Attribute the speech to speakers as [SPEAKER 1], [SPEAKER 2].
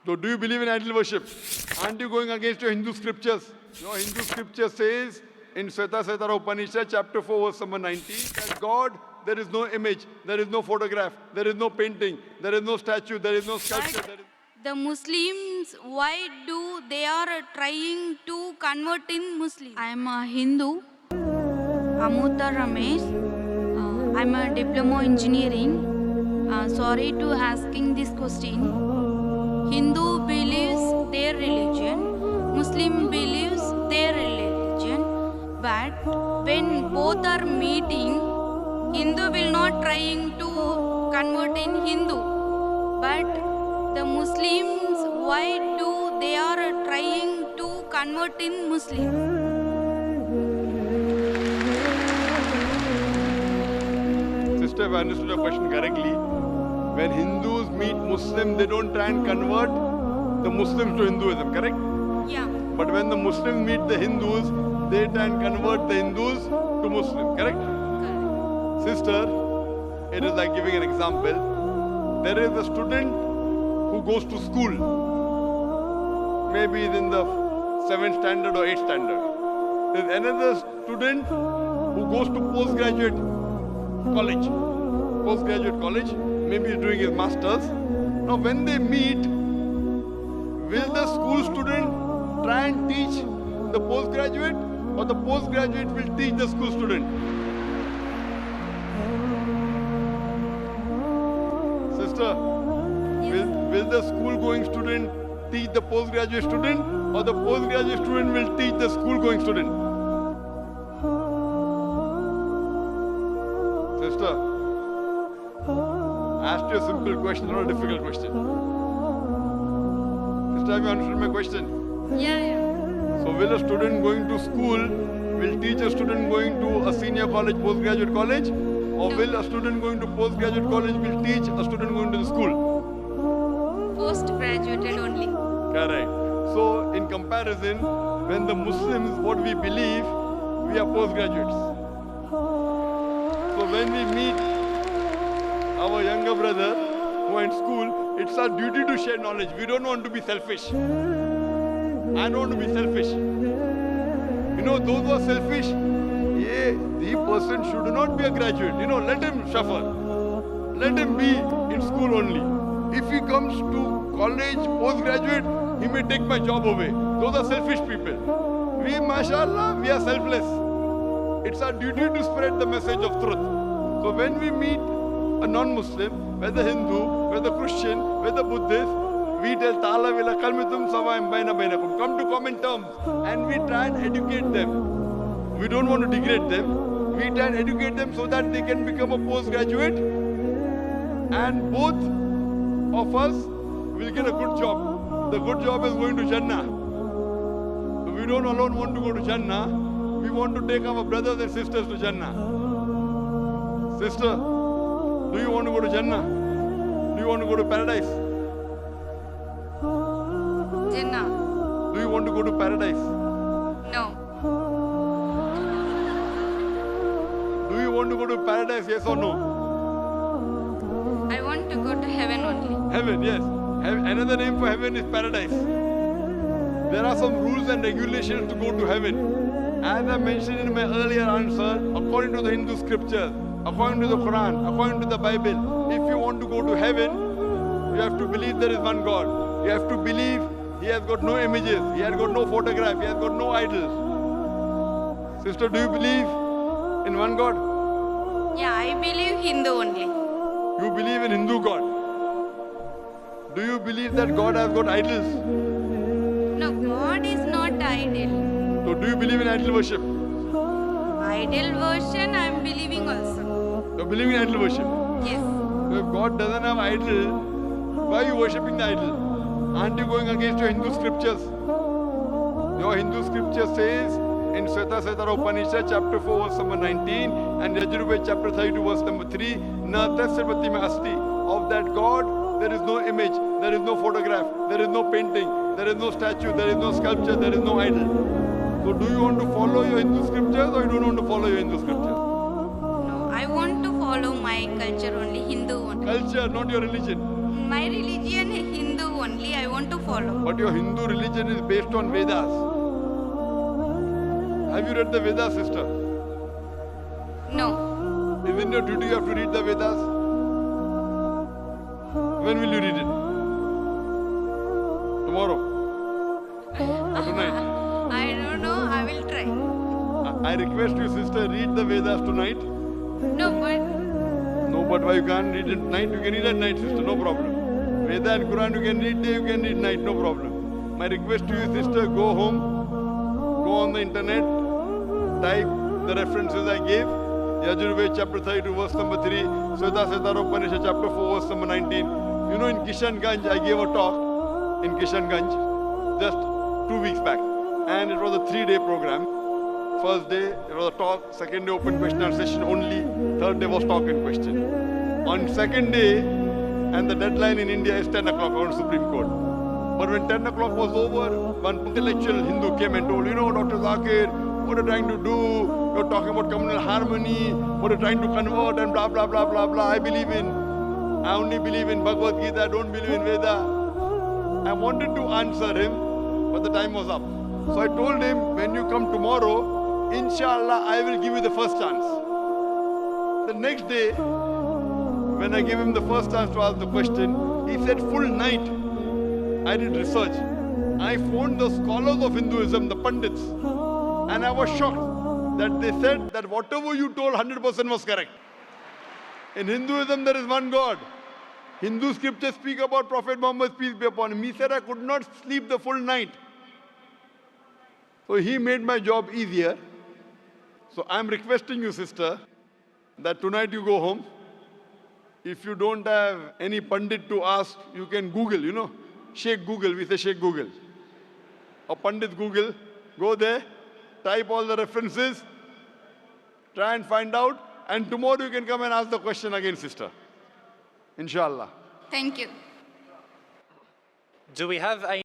[SPEAKER 1] So do you believe in idol worship? Aren't you going against your Hindu scriptures? Your Hindu scripture says in Svetasvatara Upanishad, chapter 4, verse number 19, that God, there is no image, there is no photograph, there is no painting, there is no statue, there is no sculpture.
[SPEAKER 2] The Muslims, why do they are trying to convert in Muslim? I am a Hindu, Amuta Ramesh. I am a diploma engineering. Sorry to asking this question. Hindu believes their religion, Muslim believes their religion. But when both are meeting, Hindu will not trying to convert in Hindu. But the Muslims, why do they are trying to convert in Muslim?
[SPEAKER 1] Sister, if I understood your question correctly, when Hindus meet Muslims, they don't try and convert the Muslims to Hinduism, correct?
[SPEAKER 2] Yeah.
[SPEAKER 1] But when the Muslims meet the Hindus, they try and convert the Hindus to Muslim, correct?
[SPEAKER 2] Correct.
[SPEAKER 1] Sister, it is like giving an example. There is a student who goes to school, maybe is in the 7th standard or 8th standard. There is another student who goes to postgraduate college, maybe he's doing his masters. Now when they meet, will the school student try and teach the postgraduate, or the postgraduate will teach the school student? Sister, will the school-going student teach the postgraduate student, or the postgraduate student will teach the school-going student? Sister, I asked you a simple question, not a difficult question. Sister, have you understood my question?
[SPEAKER 2] Yeah.
[SPEAKER 1] So will a student going to school will teach a student going to a senior college, postgraduate college? Or will a student going to postgraduate college will teach a student going to the school?
[SPEAKER 2] Post-graduated only.
[SPEAKER 1] Correct. So in comparison, when the Muslims, what we believe, we are postgraduates. So when we meet our younger brother who are in school, it's our duty to share knowledge. We don't want to be selfish. I don't want to be selfish. You know, those who are selfish, the person should not be a graduate. You know, let him suffer. Let him be in school only. If he comes to college, postgraduate, he may take my job away. Those are selfish people. We, mashallah, we are selfless. It's our duty to spread the message of truth. So when we meet a non-Muslim, whether Hindu, whether Christian, whether Buddhist, we tell Ta'ala vila kalmitum sawayam baina bainakum. Come to common terms, and we try and educate them. We don't want to degrade them. We try and educate them so that they can become a postgraduate, and both of us will get a good job. The good job is going to Jannah. We don't alone want to go to Jannah. We want to take our brothers and sisters to Jannah. Sister, do you want to go to Jannah? Do you want to go to paradise?
[SPEAKER 2] Jannah.
[SPEAKER 1] Do you want to go to paradise?
[SPEAKER 2] No.
[SPEAKER 1] Do you want to go to paradise, yes or no?
[SPEAKER 2] I want to go to heaven only.
[SPEAKER 1] Heaven, yes. Another name for heaven is paradise. There are some rules and regulations to go to heaven. As I mentioned in my earlier answer, according to the Hindu scriptures, according to the Quran, according to the Bible, if you want to go to heaven, you have to believe there is one God. You have to believe He has got no images, He has got no photograph, He has got no idols. Sister, do you believe in one God?
[SPEAKER 2] Yeah, I believe Hindu only.
[SPEAKER 1] You believe in Hindu God. Do you believe that God has got idols?
[SPEAKER 2] No, God is not idol.
[SPEAKER 1] So do you believe in idol worship?
[SPEAKER 2] Idol version I am believing also.
[SPEAKER 1] You believe in idol worship?
[SPEAKER 2] Yes.
[SPEAKER 1] So if God doesn't have idol, why are you worshipping the idol? Aren't you going against your Hindu scriptures? Your Hindu scripture says in Svetasvatara Upanishad chapter 4 verse number 19 and Yajurveda chapter 32 verse number 3, Na tasarvati me asti. Of that God, there is no image, there is no photograph, there is no painting, there is no statue, there is no sculpture, there is no idol. So do you want to follow your Hindu scriptures or you don't want to follow your Hindu scriptures?
[SPEAKER 2] No, I want to follow my culture only, Hindu only.
[SPEAKER 1] Culture, not your religion.
[SPEAKER 2] My religion is Hindu only. I want to follow.
[SPEAKER 1] But your Hindu religion is based on Vedas. Have you read the Vedas, sister?
[SPEAKER 2] No.
[SPEAKER 1] Isn't your duty you have to read the Vedas? When will you read it? Tomorrow? Or tonight?
[SPEAKER 2] I don't know. I will try.
[SPEAKER 1] I request you, sister, read the Vedas tonight.
[SPEAKER 2] No, but
[SPEAKER 1] No, but why you can't read it tonight? You can read at night, sister, no problem. Veda and Quran you can read day, you can read night, no problem. My request to you, sister, go home, go on the internet, type the references I gave. Yajurved chapter 32, verse number 3, Sweta Upanishad chapter 4, verse number 19. You know, in Kishanganj, I gave a talk in Kishanganj just 2 weeks back. And it was a 3-day program. First day, it was a talk. Second day, open question and session only. Third day was talk and question. On second day, and the deadline in India is 10 o'clock on Supreme Court. But when 10 o'clock was over, one intellectual Hindu came and told, you know, Dr. Zakir, what are you trying to do? You're talking about communal harmony. What are you trying to convert and blah, blah, blah, blah, blah. I only believe in Bhagavad Gita. I don't believe in Veda. I wanted to answer him, but the time was up. So I told him, when you come tomorrow, Inshallah, I will give you the first chance. The next day, when I gave him the first chance to ask the question, he said full night. I did research. I phoned the scholars of Hinduism, the Pandits, and I was shocked that they said that whatever you told 100% was correct. In Hinduism, there is one God. Hindu scriptures speak about Prophet Muhammad, peace be upon him. He said I could not sleep the full night. So he made my job easier. So I'm requesting you, sister, that tonight you go home. If you don't have any Pandit to ask, you can Google, you know. Sheikh Google, we say Sheikh Google. Or Pandit Google, go there, type all the references, try and find out, and tomorrow you can come and ask the question again, sister. Inshallah.
[SPEAKER 2] thank you.
[SPEAKER 3] Do we have a